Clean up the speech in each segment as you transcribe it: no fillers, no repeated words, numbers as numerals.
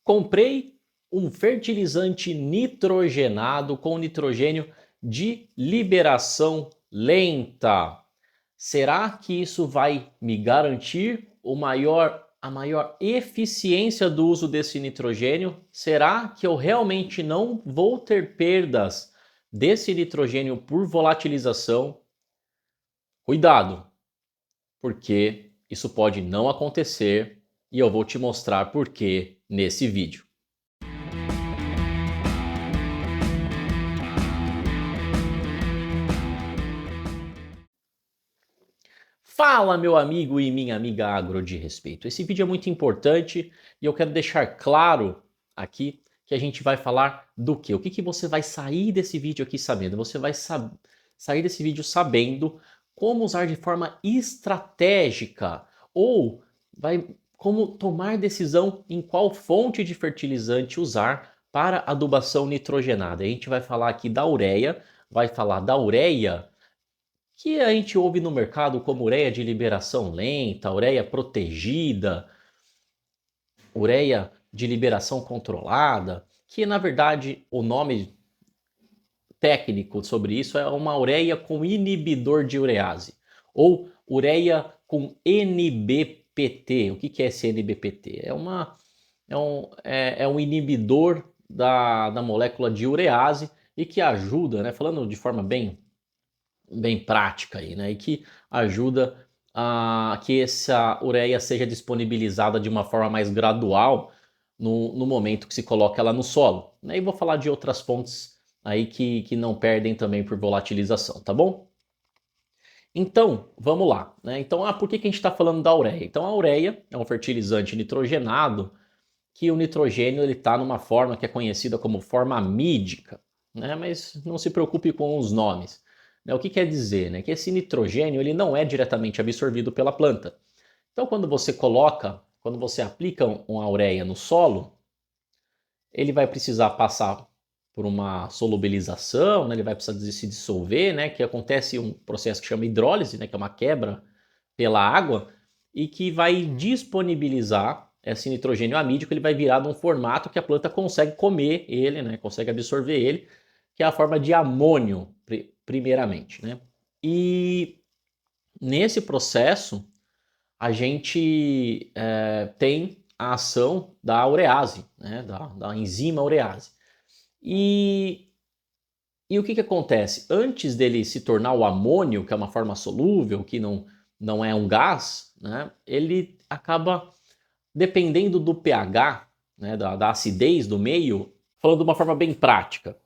Comprei um fertilizante nitrogenado com nitrogênio de liberação lenta. Será que isso vai me garantir a maior eficiência do uso desse nitrogênio? Será que eu realmente não vou ter perdas desse nitrogênio por volatilização? Cuidado, porque isso pode não acontecer e eu vou te mostrar por quê nesse vídeo. Fala, meu amigo e minha amiga agro de respeito. Esse vídeo é muito importante e eu quero deixar claro aqui que a gente vai falar do quê? O que você vai sair desse vídeo aqui sabendo? Você vai sair desse vídeo sabendo como usar de forma estratégica ou como tomar decisão em qual fonte de fertilizante usar para adubação nitrogenada. A gente vai falar aqui da ureia, vai falar da ureia que a gente ouve no mercado como ureia de liberação lenta, ureia protegida, ureia de liberação controlada, que na verdade o nome técnico sobre isso é uma ureia com inibidor de urease, ou ureia com NBPT. O que é esse NBPT? É um inibidor da molécula de urease e que ajuda, né, falando de forma bem prática aí, né? E que ajuda a que essa ureia seja disponibilizada de uma forma mais gradual no momento que se coloca ela no solo, né? E vou falar de outras fontes aí que não perdem também por volatilização, tá bom? Então, vamos lá, né? Então, por que a gente está falando da ureia? Então, a ureia é um fertilizante nitrogenado que o nitrogênio ele está numa forma que é conhecida como forma amídica, né? Mas não se preocupe com os nomes. Né? O que quer dizer? Né? Que esse nitrogênio ele não é diretamente absorvido pela planta. Então, quando você aplica uma ureia no solo, ele vai precisar passar por uma solubilização, né? Ele vai precisar se dissolver, né? Que acontece um processo que chama hidrólise, né? Que é uma quebra pela água e que vai disponibilizar esse nitrogênio amídico. Ele vai virar num formato que a planta consegue comer ele, né? Consegue absorver ele, que é a forma de amônio, primeiramente, né? E nesse processo a gente tem a ação da urease, né? Da enzima urease. E o que acontece? Antes dele se tornar o amônio, que é uma forma solúvel, que não é um gás, né? Ele acaba, dependendo do pH, né? Da acidez do meio, falando de uma forma bem prática.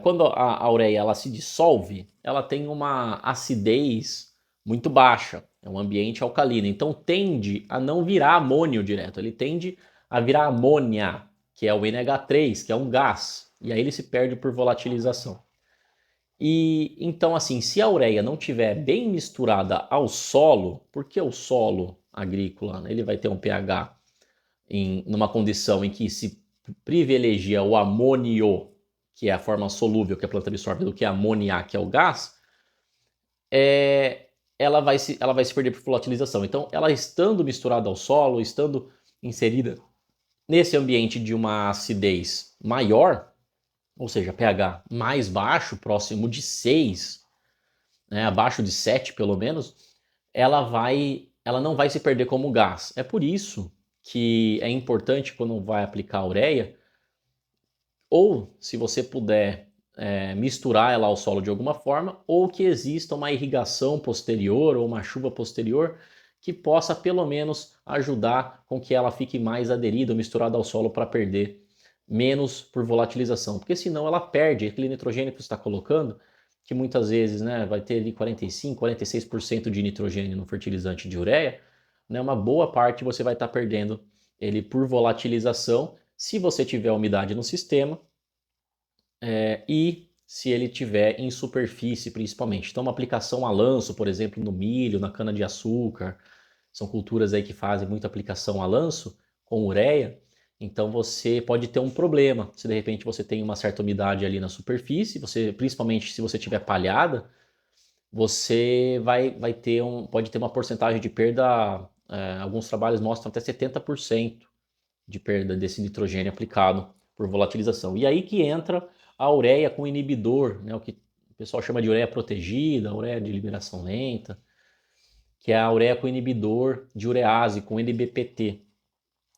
Quando a ureia ela se dissolve, ela tem uma acidez muito baixa, é um ambiente alcalino, então tende a não virar amônio direto, ele tende a virar amônia, que é o NH3, que é um gás, e aí ele se perde por volatilização. E então, assim, se a ureia não tiver bem misturada ao solo, porque o solo agrícola ele vai ter um pH numa condição em que se privilegia o amônio, que é a forma solúvel que a planta absorve, do que a amônia, que é o gás, ela vai se perder por volatilização. Então, ela estando misturada ao solo, estando inserida nesse ambiente de uma acidez maior, ou seja, pH mais baixo, próximo de 6, né, abaixo de 7 pelo menos, ela não vai se perder como gás. É por isso que é importante quando vai aplicar a ureia, ou se você puder misturar ela ao solo de alguma forma, ou que exista uma irrigação posterior ou uma chuva posterior que possa pelo menos ajudar com que ela fique mais aderida, misturada ao solo para perder menos por volatilização, porque senão ela perde aquele nitrogênio que você está colocando, que muitas vezes, né, vai ter ali 45, 46% de nitrogênio no fertilizante de ureia, né, uma boa parte você vai estar perdendo ele por volatilização, se você tiver umidade no sistema e se ele tiver em superfície principalmente. Então uma aplicação a lanço, por exemplo, no milho, na cana-de-açúcar, são culturas aí que fazem muita aplicação a lanço com ureia, então você pode ter um problema. Se de repente você tem uma certa umidade ali na superfície, principalmente se você tiver palhada, você pode ter uma porcentagem de perda, alguns trabalhos mostram até 70% de perda desse nitrogênio aplicado por volatilização. E aí que entra a ureia com inibidor, né, o que o pessoal chama de ureia protegida, ureia de liberação lenta, que é a ureia com inibidor de urease, com NBPT.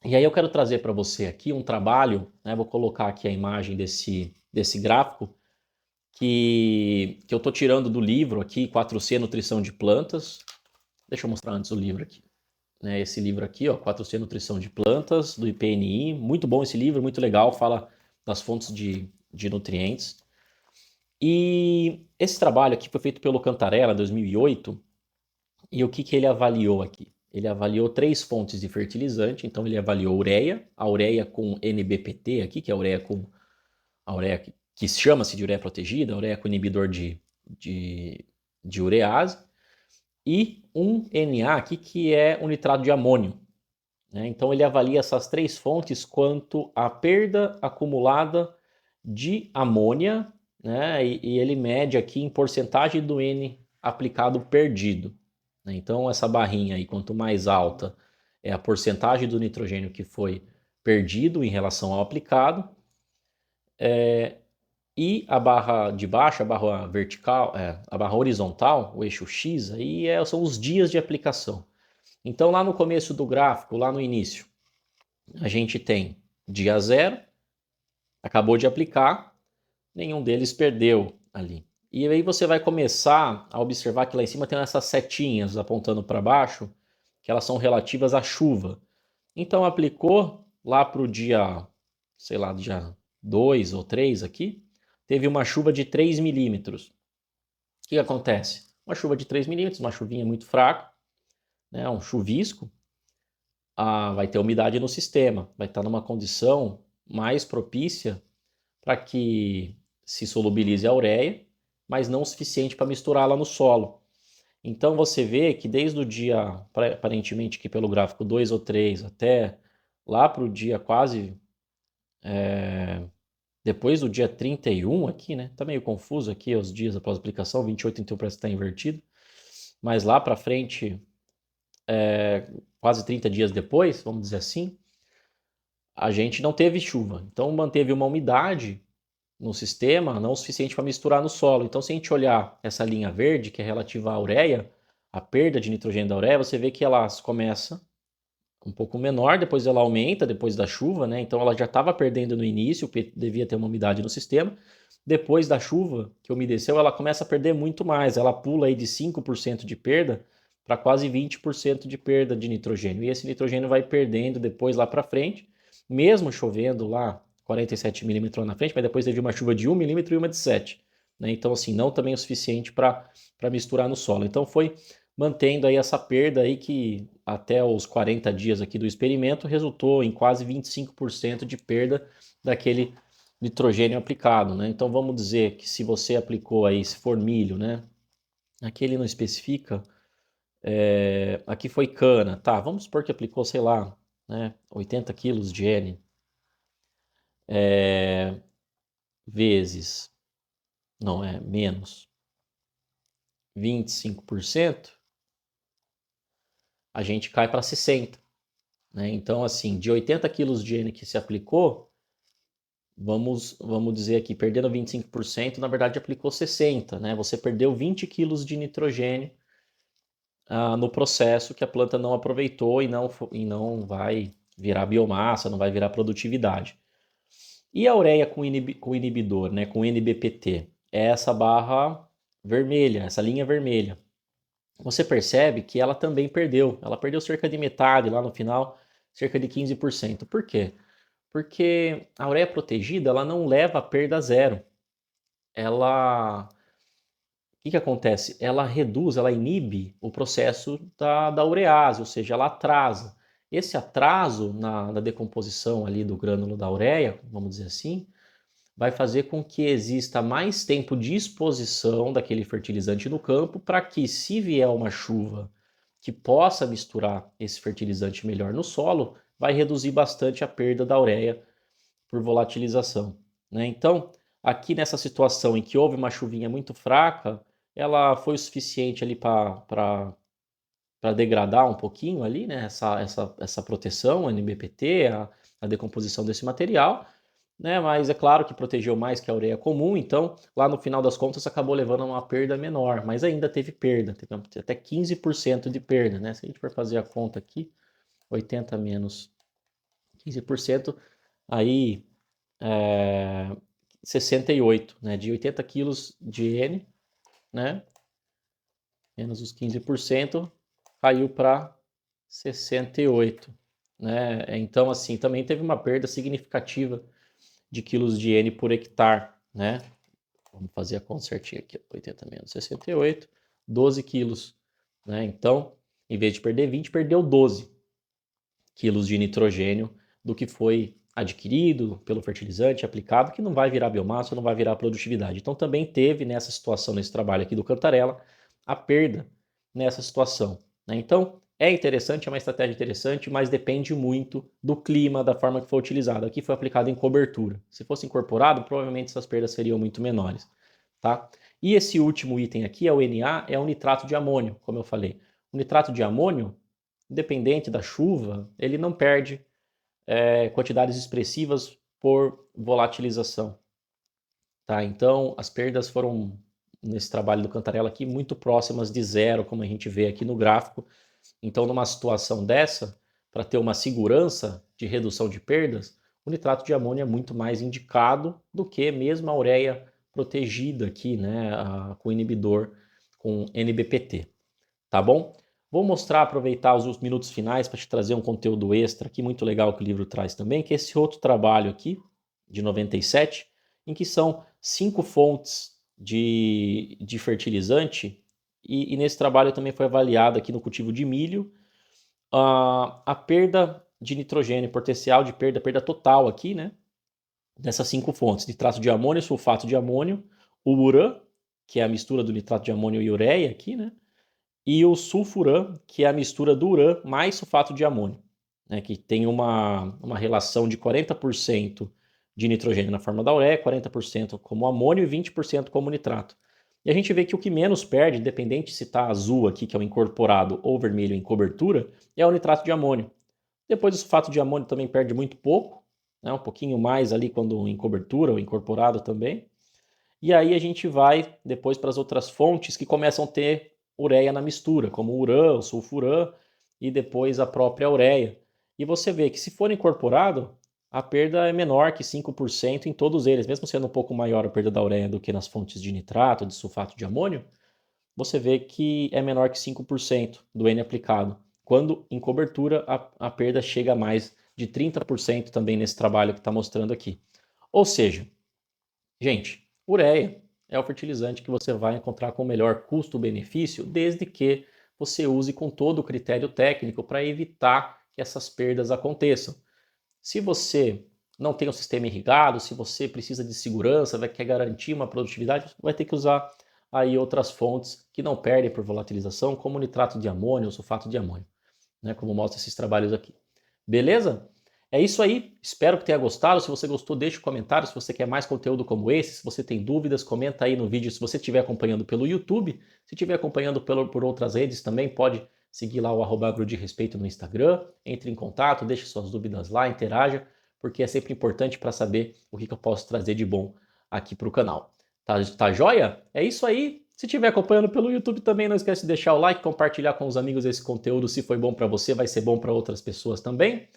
E aí eu quero trazer para você aqui um trabalho, né, vou colocar aqui a imagem desse gráfico, que eu estou tirando do livro aqui, 4C Nutrição de Plantas. Deixa eu mostrar antes o livro aqui. Né, esse livro aqui, ó, 4C Nutrição de Plantas, do IPNI. Muito bom esse livro, muito legal, fala das fontes de nutrientes. E esse trabalho aqui foi feito pelo Cantarella, em 2008, e o que ele avaliou aqui? Ele avaliou 3 fontes de fertilizante, então ele avaliou a ureia com NBPT aqui, que é a ureia que chama-se de ureia protegida, a ureia com inibidor de urease, e um Na aqui, que é o nitrato de amônio. Né? Então ele avalia essas 3 fontes quanto à perda acumulada de amônia, né? E ele mede aqui em porcentagem do N aplicado perdido. Né? Então essa barrinha aí, quanto mais alta é a porcentagem do nitrogênio que foi perdido em relação ao aplicado, e a barra de baixo, a barra vertical, a barra horizontal, o eixo X, aí são os dias de aplicação. Então lá no começo do gráfico, lá no início, a gente tem dia 0, acabou de aplicar, nenhum deles perdeu ali. E aí você vai começar a observar que lá em cima tem essas setinhas apontando para baixo, que elas são relativas à chuva. Então aplicou lá para o dia, sei lá, dia 2 ou 3 aqui, teve uma chuva de 3 milímetros. O que acontece? Uma chuva de 3 milímetros, uma chuvinha muito fraca, né, um chuvisco, vai ter umidade no sistema, vai estar numa condição mais propícia para que se solubilize a ureia, mas não o suficiente para misturá-la no solo. Então você vê que desde o dia, aparentemente aqui pelo gráfico 2 ou 3, até lá para o dia quase, depois do dia 31 aqui, né? Tá meio confuso aqui os dias após a aplicação, 28 então parece que está invertido. Mas lá para frente, quase 30 dias depois, vamos dizer assim, a gente não teve chuva. Então manteve uma umidade no sistema não o suficiente para misturar no solo. Então, se a gente olhar essa linha verde, que é relativa à ureia, a perda de nitrogênio da ureia, você vê que ela começa um pouco menor, depois ela aumenta depois da chuva, né? Então ela já estava perdendo no início, porque devia ter uma umidade no sistema. Depois da chuva, que umedeceu, ela começa a perder muito mais. Ela pula aí de 5% de perda para quase 20% de perda de nitrogênio. E esse nitrogênio vai perdendo depois lá para frente, mesmo chovendo lá 47 milímetros na frente, mas depois teve uma chuva de 1 milímetro e uma de 7. Né? Então, assim, não também o suficiente para misturar no solo. Então, foi mantendo aí essa perda aí que até os 40 dias aqui do experimento resultou em quase 25% de perda daquele nitrogênio aplicado, né? Então vamos dizer que se você aplicou aí, se for milho, né? Aqui ele não especifica, aqui foi cana, tá? Vamos supor que aplicou, sei lá, né? 80 quilos de N, vezes, não é, menos 25%, a gente cai para 60, né? Então assim, de 80 quilos de N que se aplicou, vamos dizer aqui, perdendo 25%, na verdade aplicou 60, né? Você perdeu 20 quilos de nitrogênio no processo que a planta não aproveitou e não vai virar biomassa, não vai virar produtividade. E a ureia com inibidor, né, com NBPT, é essa barra vermelha, essa linha vermelha. Você percebe que ela também perdeu. Ela perdeu cerca de metade lá no final, cerca de 15%. Por quê? Porque a ureia protegida ela não leva a perda a zero. Ela que acontece? Ela reduz, ela inibe o processo da urease, ou seja, ela atrasa. Esse atraso na decomposição ali do grânulo da ureia, vamos dizer assim, vai fazer com que exista mais tempo de exposição daquele fertilizante no campo para que, se vier uma chuva que possa misturar esse fertilizante melhor no solo, vai reduzir bastante a perda da ureia por volatilização. Né? Então, aqui nessa situação em que houve uma chuvinha muito fraca, ela foi o suficiente ali para degradar um pouquinho ali, né? Essa proteção, a NBPT, a decomposição desse material, né? Mas é claro que protegeu mais que a ureia comum, então lá no final das contas acabou levando a uma perda menor, mas ainda teve perda, teve até 15% de perda, né? Se a gente for fazer a conta aqui, 80 menos 15%, aí 68, né? De 80 quilos de N, né? Menos os 15%, caiu para 68, né? Então, assim, também teve uma perda significativa de quilos de N por hectare, né? Vamos fazer a conta certinha aqui, 80 menos 68, 12 quilos, né? Então, em vez de perder 20, perdeu 12 quilos de nitrogênio do que foi adquirido pelo fertilizante aplicado, que não vai virar biomassa, não vai virar produtividade. Então também teve nessa situação, nesse trabalho aqui do Cantarella, a perda nessa situação, né? Então é interessante, é uma estratégia interessante, mas depende muito do clima, da forma que foi utilizado. Aqui foi aplicado em cobertura. Se fosse incorporado, provavelmente essas perdas seriam muito menores, tá? E esse último item aqui, é o Na, é o nitrato de amônio, como eu falei. O nitrato de amônio, independente da chuva, ele não perde quantidades expressivas por volatilização, tá? Então, as perdas foram, nesse trabalho do Cantarella aqui, muito próximas de zero, como a gente vê aqui no gráfico. Então, numa situação dessa, para ter uma segurança de redução de perdas, o nitrato de amônio é muito mais indicado do que mesmo a ureia protegida aqui, né, com inibidor, com NBPT, tá bom? Vou mostrar, aproveitar os minutos finais para te trazer um conteúdo extra aqui, muito legal que o livro traz também, que é esse outro trabalho aqui, de 97, em que são 5 fontes de fertilizante, e nesse trabalho também foi avaliado aqui no cultivo de milho, a perda de nitrogênio, potencial de perda, perda total aqui, né? Dessas 5 fontes, nitrato de amônio, sulfato de amônio, o urã, que é a mistura do nitrato de amônio e ureia aqui, né? E o sulfuran, que é a mistura do urã mais sulfato de amônio, né, que tem uma relação de 40% de nitrogênio na forma da ureia, 40% como amônio e 20% como nitrato. E a gente vê que o que menos perde, independente se está azul aqui, que é o incorporado, ou vermelho em cobertura, é o nitrato de amônio. Depois o sulfato de amônio também perde muito pouco, né, um pouquinho mais ali quando em cobertura ou incorporado também. E aí a gente vai depois para as outras fontes que começam a ter ureia na mistura, como o urã, o sulfurã e depois a própria ureia. E você vê que se for incorporado, a perda é menor que 5% em todos eles, mesmo sendo um pouco maior a perda da ureia do que nas fontes de nitrato, de sulfato de amônio, você vê que é menor que 5% do N aplicado. Quando em cobertura, a perda chega a mais de 30% também nesse trabalho que está mostrando aqui. Ou seja, gente, ureia é o fertilizante que você vai encontrar com o melhor custo-benefício, desde que você use com todo o critério técnico para evitar que essas perdas aconteçam. Se você não tem um sistema irrigado, se você precisa de segurança, quer garantir uma produtividade, vai ter que usar aí outras fontes que não perdem por volatilização, como nitrato de amônio ou sulfato de amônio, né, como mostra esses trabalhos aqui. Beleza? É isso aí, espero que tenha gostado. Se você gostou, deixe um comentário. Se você quer mais conteúdo como esse, se você tem dúvidas, comenta aí no vídeo. Se você estiver acompanhando pelo YouTube, se estiver acompanhando por outras redes também, pode seguir lá o @agroderespeito no Instagram, entre em contato, deixe suas dúvidas lá, interaja, porque é sempre importante para saber o que eu posso trazer de bom aqui para o canal. Tá joia? É isso aí. Se estiver acompanhando pelo YouTube também, não esquece de deixar o like, compartilhar com os amigos esse conteúdo. Se foi bom para você, vai ser bom para outras pessoas também.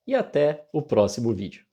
E até o próximo vídeo.